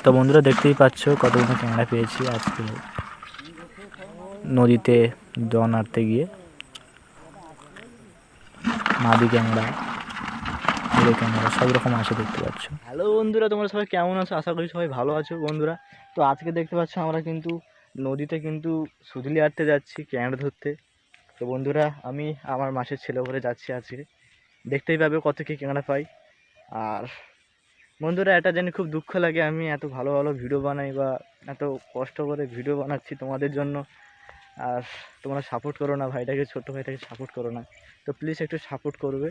তো বন্ধুরা দেখতেই পাচ্ছ কতগুলো ক্যাংড়া পেয়েছি আজকে নদীতে জন আনতে গিয়ে। মাদি ক্যাংড়া, হিরে ক্যাংড়া সব রকম আছে দেখতে পাচ্ছ। হ্যালো বন্ধুরা, তোমরা সবাই কেমন আছো? আশা করি সবাই ভালো আছো বন্ধুরা। তো আজকে দেখতে পাচ্ছ আমরা কিন্তু নদীতে কিন্তু সুজলি আটতে যাচ্ছি ক্যাংড়া ধরতে। তো বন্ধুরা আমি আমার মাসের ছেলে করে যাচ্ছি আজকে, দেখতেই পাবে কত কী ক্যাংড়া পাই। আর বন্ধুরা এটা জেনে খুব দুঃখ লাগে, আমি এত ভালো ভালো ভিডিও বানাই বা এত কষ্ট করে ভিডিও বানাচ্ছি তোমাদের জন্য, আর তোমরা সাপোর্ট করো না, ভাইটাকে ছোটো ভাইটাকে সাপোর্ট করো না। তো প্লিজ একটু সাপোর্ট করবে,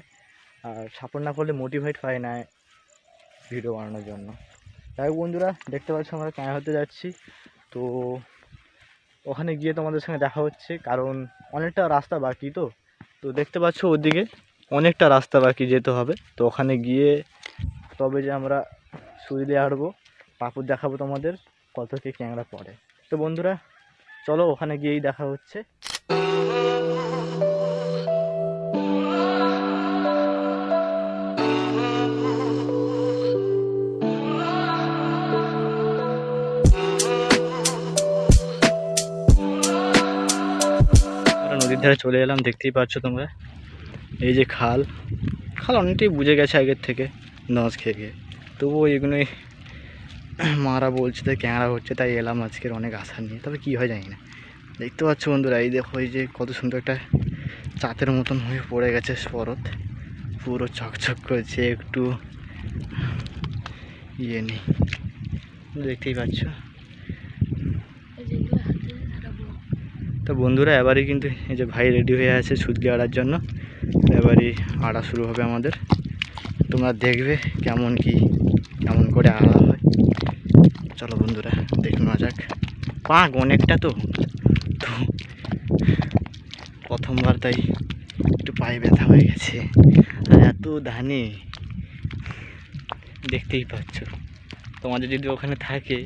আর সাপোর্ট না করলে মোটিভেট পাই না ভিডিও বানানোর জন্য। তাই বন্ধুরা দেখতে পাচ্ছ আমরা ক্যাংড়া ধরতে যাচ্ছি। তো ওখানে গিয়ে তোমাদের সঙ্গে দেখা হচ্ছে, কারণ অনেকটা রাস্তা বাকি। তো তো দেখতে পাচ্ছ ওদিকে অনেকটা রাস্তা বাকি যেতে হবে। তো ওখানে গিয়ে তবে যে আমরা সুজলি আটবো, পাপুর দেখাবো তোমাদের কত কি ক্যাংড়া পড়ে। তো বন্ধুরা চলো ওখানে গিয়েই দেখা হচ্ছে। আমরা নদীর ধারে চলে এলাম, দেখতেই পাচ্ছ তোমরা। এই যে খাল খাল অনেকটাই বুঝে গেছে আগের থেকে নজ খেয়ে গিয়ে, তবুও এগুলোই মারা বলছে তাই ক্যাংড়া হচ্ছে, তাই এলাম আজকের অনেক আশা নিয়ে। তবে কী হয় জানি না। দেখতে পাচ্ছ বন্ধুরা, এই দেখো এই যে কত সুন্দর একটা চাঁদের মতন হয়ে পড়ে গেছে শরৎ, পুরো চকচক করছে, একটু ইয়ে নেই, দেখতেই পাচ্ছ। তো বন্ধুরা এবারই কিন্তু এই যে ভাই রেডি হয়ে আছে সুজলি আড়ার জন্য। এবারই আড়া শুরু হবে আমাদের, তোমরা দেখবে কেমন করে আড়া হয়। চলো বন্ধুরা দেখুন যাক। পাক অনেকটা তো প্রথমবার, তাই একটু পায়ে ব্যথা হয়ে গেছে। আর এত ধানে দেখতেই পাচ্ছ, তোমাদের যদি ওখানে থাকে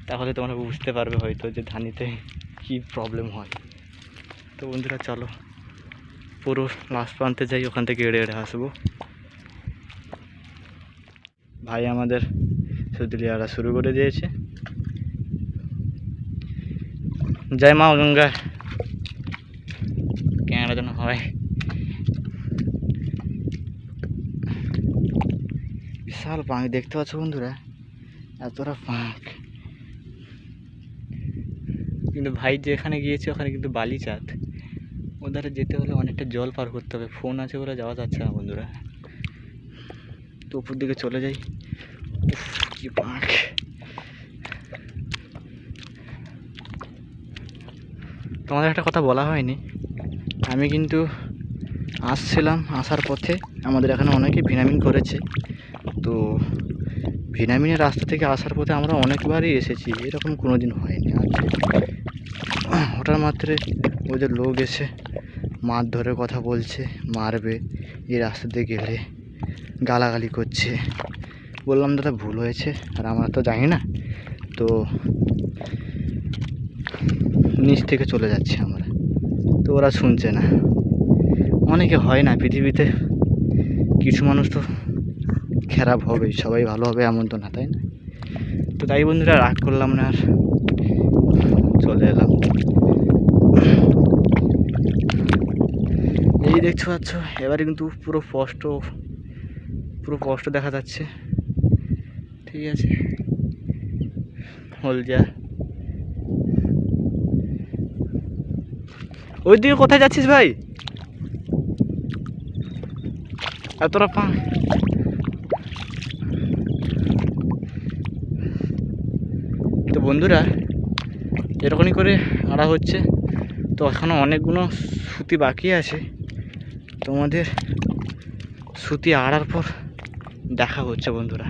তাহলে তোমরা বুঝতে পারবে হয়তো যে ধানিতে কি প্রবলেম হয়। তো বন্ধুরা চলো পুরো লাস্ট প্রান্তে যাই, ওখান থেকে এড়ে এড়ে আসবো। ভাই আমাদের সুজলি আড়া শুরু করে দিয়েছে। জয় মা গঙ্গা, ক্যাংড়া যেন হয়। বিশাল পাঁক দেখতে পাচ্ছ বন্ধুরা, এতটা পাঁক। কিন্তু ভাই যেখানে গিয়েছে ওখানে কিন্তু বালি চাঁদ, ওধারে যেতে হলে অনেকটা জল পার করতে হবে, ফোন আছে বলে যাওয়া যাচ্ছে না বন্ধুরা। তো উপর দিকে চলে যাই। কি পাঁক! তোমাদের একটা কথা বলা হয়নি, আমি কিন্তু আসছিলাম, আসার পথে আমাদের এখানে অনেকে ভিটামিন করেছে। তো ভিটামিনের রাস্তা থেকে আসার পথে আমরা অনেকবারই এসেছি, এরকম কোনো দিন হয়নি। হঠাৎ মাত্রে ওদের লোক এসে মাছ ধরে কথা বলছে, মারবে এই রাস্তা দিয়ে গেলে, গালাগালি করছে। বললাম দাদা ভুল হয়েছে, আর আমরা তো জানি না, তো নিচ থেকে চলে যাচ্ছি আমরা। তো ওরা শুনছে না। অনেকে হয় না পৃথিবীতে, কিছু মানুষ তো খারাপ হবেই, সবাই ভালো হবে এমন তো না, তাই না? তো তাই বন্ধুরা রাগ করলাম না, আর চলে এলাম। এই দেখছো পাচ্ছ, এবারে কিন্তু পুরো স্পষ্ট দেখা যাচ্ছে। ঠিক আছে, হলদিয়া। ওই দিকে কোথায় যাচ্ছিস ভাই? এতটা পাঁক। তো বন্ধুরা এরকমই করে আড়া হচ্ছে। তো এখনও অনেকগুলো সুতি বাকি আছে, তোমাদের সুতি আড়ার পর দেখা হচ্ছে বন্ধুরা,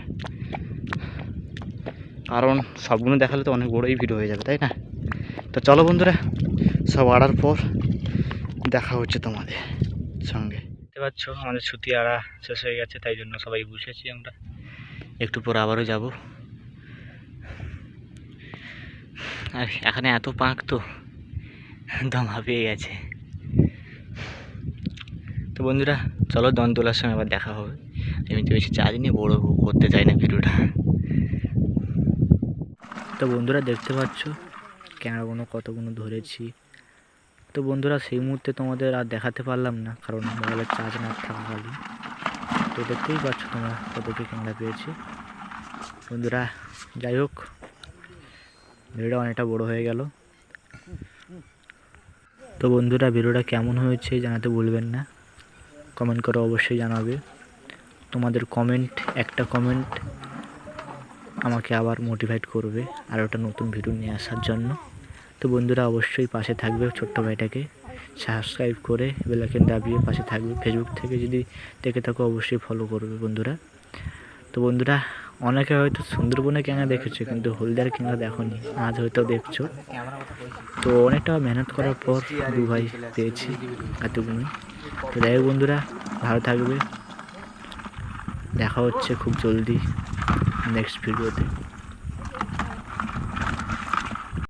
কারণ সবগুলো দেখালে তো অনেক বড়োই ভিডিও হয়ে যাবে, তাই না? তো চলো বন্ধুরা সব আড়ার পর দেখা হচ্ছে তোমাদের সঙ্গে। দেখতে পাচ্ছ আমাদের সুতি আড়া শেষ হয়ে গেছে, তাই জন্য সবাই বসেছি আমরা, একটু পর আবারও যাব। আর এখানে এত পাঁক তো দম হাঁপিয়ে গেছে। তো বন্ধুরা চলো দন তোলার সময় আবার দেখা হবে। আমি তো বেশি চার্জ নিয়ে বড় করতে চাই না ভিডিওটা। তো বন্ধুরা দেখতে পাচ্ছ ক্যাংড়াগুলো কতগুলো ধরেছি। তো বন্ধুরা সেই মুহূর্তে তোমাদের আর দেখাতে পারলাম না, কারণ মোবাইলের চার্জ না থাকাকালীন। তো দেখতেই পাচ্ছ তোমরা কতটি ক্যাংড়া পেয়েছি। বন্ধুরা যাই হোক, ভিডিওটা অনেকটা বড় হয়ে গেল। তো বন্ধুরা ভিডিওটা কেমন হয়েছে জানাতে ভুলবেন না, কমেন্ট করে অবশ্যই জানাবে। তোমাদের কমেন্ট, একটা কমেন্ট আমাকে আবার মোটিভেট করবে আর ওটা নতুন ভিডিও নিয়ে আসার জন্য। তো বন্ধুরা অবশ্যই পাশে থাকবে ছোট্ট ভাইটাকে সাবস্ক্রাইব করে বেল আইকন দাবিয়ে পাশে থাকবে। ফেসবুক থেকে যদি দেখে থাকো অবশ্যই ফলো করবে বন্ধুরা। তো বন্ধুরা অনেকে হয়তো সুন্দরবনে ক্যাংড়া দেখেছো, কিন্তু হলদিয়ার ক্যাংড়া দেখোনি, আজ হয়তো দেখছো। তো অনেকটা মেহনত করার পর দু ভাই পেয়েছি এতগুলোই। তো যাই হোক বন্ধুরা, ভালো থাকবে, দেখা হচ্ছে খুব জলদি নেক্সট ভিডিওতে।